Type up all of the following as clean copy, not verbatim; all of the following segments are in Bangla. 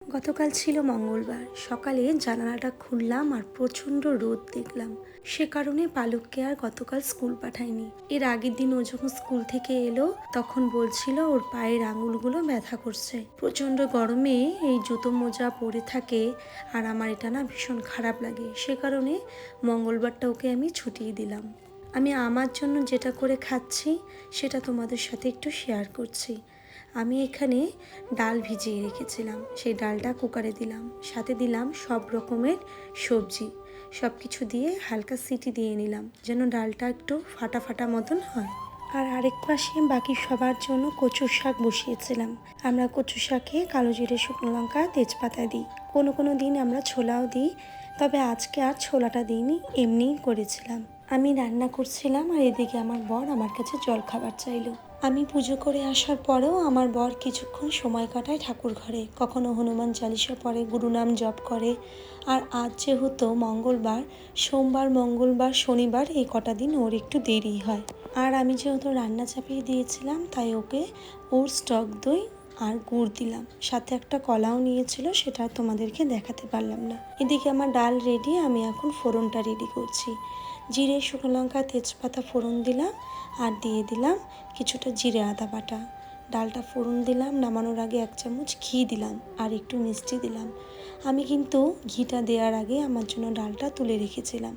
গতকাল ছিল মঙ্গলবার। সকালে জানালাটা খুললাম আর প্রচণ্ড রোদ দেখলাম। সে কারণে পালককে আর গতকাল স্কুল পাঠাইনি। এর আগের দিন ও যখন স্কুল থেকে এলো তখন বলছিল ওর পায়ের আঙুলগুলো ব্যথা করছে। প্রচণ্ড গরমে এই জুতো মোজা পরে থাকে আর আমার এটা না ভীষণ খারাপ লাগে। সে কারণে মঙ্গলবারটা ওকে আমি ছুটিয়ে দিলাম। আমি আমার জন্য যেটা করে খাচ্ছি সেটা তোমাদের সাথে একটু শেয়ার করছি। আমি এখানে ডাল ভিজিয়ে রেখেছিলাম, সেই ডালটা কুকারে দিলাম, সাথে দিলাম সব রকমের সবজি, সব কিছু দিয়ে হালকা সিটি দিয়ে নিলাম যেন ডালটা একটু ফাটা ফাটা মতন হয়। আর আরেক পাশে বাকি সবার জন্য কচুর শাক বসিয়েছিলাম। আমরা কচু শাকে কালো জিরে, শুকনো লঙ্কা, তেজপাতা দিই। কোনো দিন আমরা ছোলাও দিই, তবে আজকে আর ছোলাটা দিইনি, এমনিই করেছিলাম। আমি রান্না করছিলাম আর এদিকে আমার বর আমার কাছে জল খাবার চাইলো। আমি পুজো করে আসার পরেও আমার বর কিছুক্ষণ সময় কাটায় ঠাকুর ঘরে, কখনো হনুমান চালিসা পড়ে, গুরুনাম জপ করে। আর আজ যেহেতু মঙ্গলবার, সোমবার, মঙ্গলবার, শনিবার এই কটা দিন ওর একটু দেরি হয়। আর আমি যেহেতু রান্না চাপিয়ে দিয়েছিলাম তাই ওকে ওটস, টক দই আর গুড় দিলাম, সাথে একটা কলাও নিয়েছিল, সেটা তোমাদেরকে দেখাতে পারলাম না। এদিকে আমার ডাল রেডি, আমি এখন ফোড়নটা রেডি করছি। জিরে, শুকনো লঙ্কা, তেজপাতা ফোড়ন দিলাম আর দিয়ে দিলাম কিছুটা জিরে আদা বাটা। ডালটা ফোড়ন দিলাম, নামানোর আগে 1 চামচ ঘি দিলাম আর একটু মিষ্টি দিলাম। আমি কিন্তু ঘিটা দেওয়ার আগে আমার জন্য ডালটা তুলে রেখেছিলাম,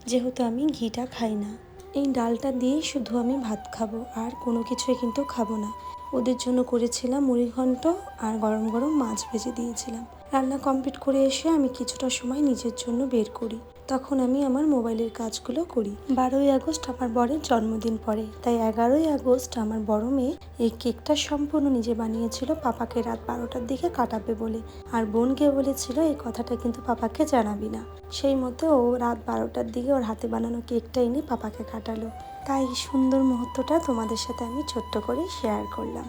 যেহেতু আমি ঘিটা খাই না। এই ডালটা দিয়ে শুধু আমি ভাত খাবো, আর কোনো কিছুই কিন্তু খাবো না। ওদের জন্য করেছিলাম মুড়ি ঘন্ট আর গরম গরম মাছ ভেজে দিয়েছিলাম। রান্না কমপ্লিট করে এসে আমি কিছুটা সময় নিজের জন্য বের করি, তখন আমি আমার মোবাইলের কাজগুলো করি। 12ই আগস্ট আমার বরের জন্মদিন পড়ে, তাই 11ই আগস্ট আমার বড় মেয়ে এই কেকটা সম্পূর্ণ নিজে বানিয়েছিল, পাপাকে রাত 12টার দিকে কাটাবে বলে। আর বোনকে বলেছিল এই কথাটা কিন্তু পাপাকে জানাবি না। সেই মতো ও রাত 12টার দিকে ওর হাতে বানানো কেকটা এনে পাপাকে কাটালো। তাই এই সুন্দর মুহূর্তটা তোমাদের সাথে আমি ছোট্ট করে শেয়ার করলাম।